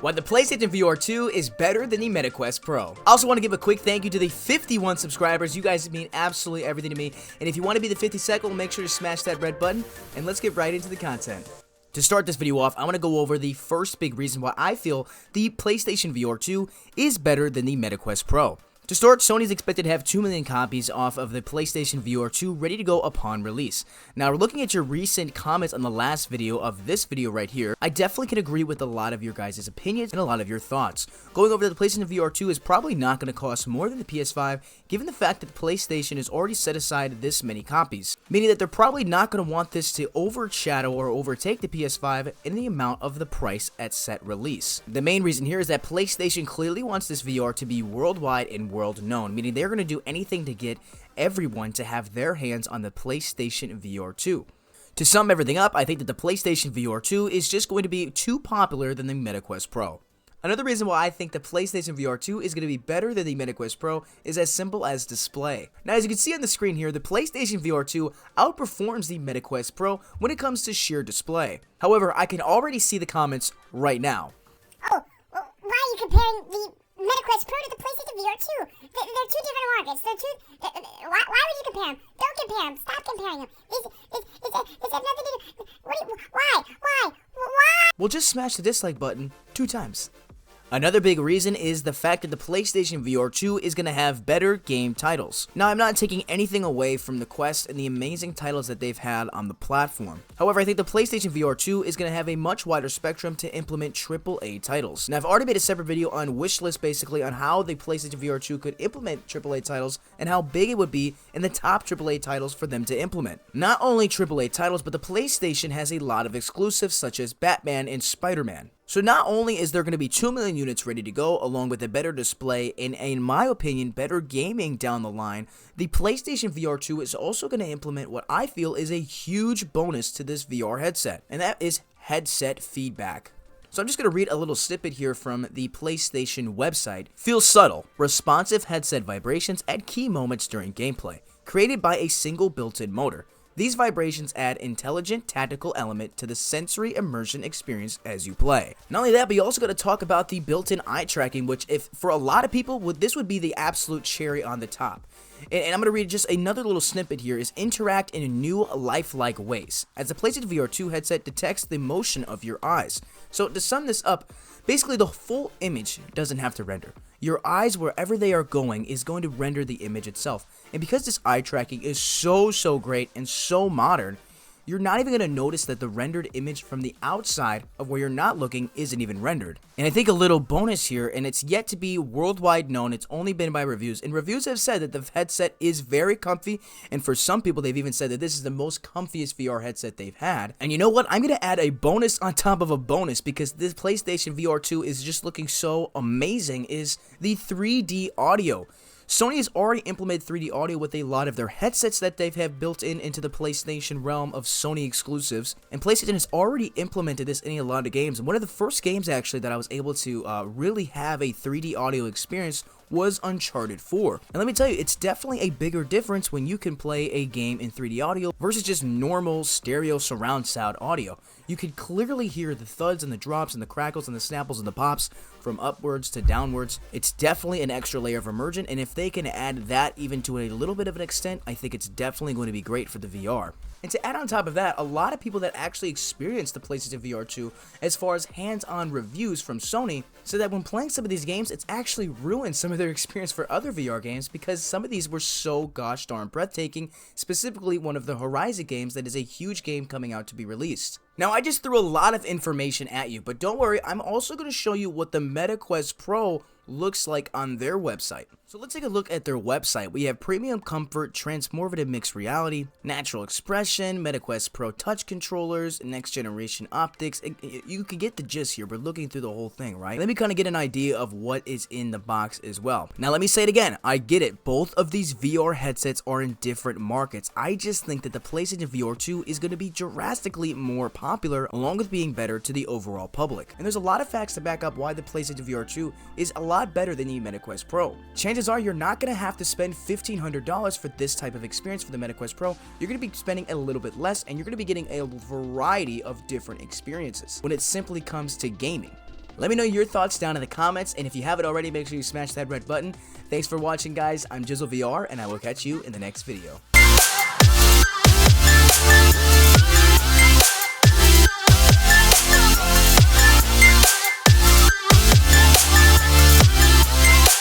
Why the PlayStation VR2 is better than the MetaQuest Pro. I also want to give a quick thank you to the 51 subscribers. You guys mean absolutely everything to me. And if you want to be the 52nd, make sure to smash that red button. And let's get right into the content. To start this video off, I want to go over the first big reason why I feel the PlayStation VR2 is better than the MetaQuest Pro. To start, Sony's expected to have 2 million copies off of the PlayStation VR2 ready to go upon release. Now, looking at your recent comments on the last video of this video right here, I definitely can agree with a lot of your guys' opinions and a lot of your thoughts. Going over to the PlayStation VR2 is probably not going to cost more than the PS5, given the fact that the PlayStation has already set aside this many copies, meaning that they're probably not going to want this to overshadow or overtake the PS5 in the amount of the price at set release. The main reason here is that PlayStation clearly wants this VR to be worldwide and world known, meaning they're going to do anything to get everyone to have their hands on the PlayStation VR2. To sum everything up, I think that the PlayStation VR2 is just going to be too popular than the MetaQuest Pro. Another reason why I think the PlayStation VR2 is going to be better than the MetaQuest Pro is as simple as display. Now, as you can see on the screen here, the PlayStation VR2 outperforms the MetaQuest Pro when it comes to sheer display. However, I can already see the comments right now. Oh, well, why are you comparing the MetaQuest Pro to the PlayStation VR2? They're two different markets. Why would you compare them? Don't compare them. Stop comparing them. It's nothing to do. Why? Well, just smash the dislike button 2 times. Another big reason is the fact that the PlayStation VR2 is going to have better game titles. Now, I'm not taking anything away from the Quest and the amazing titles that they've had on the platform. However, I think the PlayStation VR2 is going to have a much wider spectrum to implement AAA titles. Now, I've already made a separate video on wishlist basically on how the PlayStation VR2 could implement AAA titles and how big it would be in the top AAA titles for them to implement. Not only AAA titles, but the PlayStation has a lot of exclusives such as Batman and Spider-Man. So not only is there going to be 2 million units ready to go, along with a better display and, in my opinion, better gaming down the line, the PlayStation VR2 is also going to implement what I feel is a huge bonus to this VR headset, and that is headset feedback. So I'm just going to read a little snippet here from the PlayStation website. Feel subtle, responsive headset vibrations at key moments during gameplay, created by a single built-in motor. These vibrations add intelligent, tactical element to the sensory immersion experience as you play. Not only that, but you also got to talk about the built-in eye tracking, which if for a lot of people, this would be the absolute cherry on the top. And I'm going to read just another little snippet here, is interact in new lifelike ways, as the PlayStation VR2 headset detects the motion of your eyes. So to sum this up, basically the full image doesn't have to render. Your eyes, wherever they are going, is going to render the image itself. And because this eye tracking is so great and so modern, you're not even going to notice that the rendered image from the outside of where you're not looking isn't even rendered. And I think a little bonus here, and it's yet to be worldwide known, it's only been by reviews, and reviews have said that the headset is very comfy, and for some people they've even said that this is the most comfiest VR headset they've had. And you know what? I'm going to add a bonus on top of a bonus, because this PlayStation VR2 is just looking so amazing, is the 3D audio. Sony has already implemented 3D audio with a lot of their headsets that they have built into the PlayStation realm of Sony exclusives, and PlayStation has already implemented this in a lot of games. And one of the first games actually that I was able to really have a 3D audio experience was Uncharted 4. And let me tell you, it's definitely a bigger difference when you can play a game in 3D audio versus just normal stereo surround sound audio. You can clearly hear the thuds and the drops and the crackles and the snapples and the pops from upwards to downwards. It's definitely an extra layer of immersion, and if they can add that even to a little bit of an extent, I think it's definitely going to be great for the VR. And to add on top of that, a lot of people that actually experienced the PlayStation VR2 as far as hands-on reviews from Sony said that when playing some of these games, it's actually ruined some of their experience for other VR games because some of these were so gosh darn breathtaking, specifically one of the Horizon games that is a huge game coming out to be released. Now, I just threw a lot of information at you, but don't worry, I'm also going to show you what the MetaQuest Pro looks like on their website. So let's take a look at their website. We have premium comfort, transformative mixed reality, natural expression, MetaQuest Pro touch controllers, next generation optics. You can get the gist here. We're looking through the whole thing, right? Let me kind of get an idea of what is in the box as well. Now, let me say it again. I get it. Both of these VR headsets are in different markets. I just think that the PlayStation VR2 is going to be drastically more popular, along with being better to the overall public. And there's a lot of facts to back up why the PlayStation VR2 is a lot better than the MetaQuest Pro. Chances are you're not going to have to spend $1,500 for this type of experience for the MetaQuest Pro. You're going to be spending a little bit less, and you're going to be getting a variety of different experiences when it simply comes to gaming. Let me know your thoughts down in the comments, and if you haven't already, make sure you smash that red button. Thanks for watching, guys. I'm JizzleVR, and I will catch you in the next video.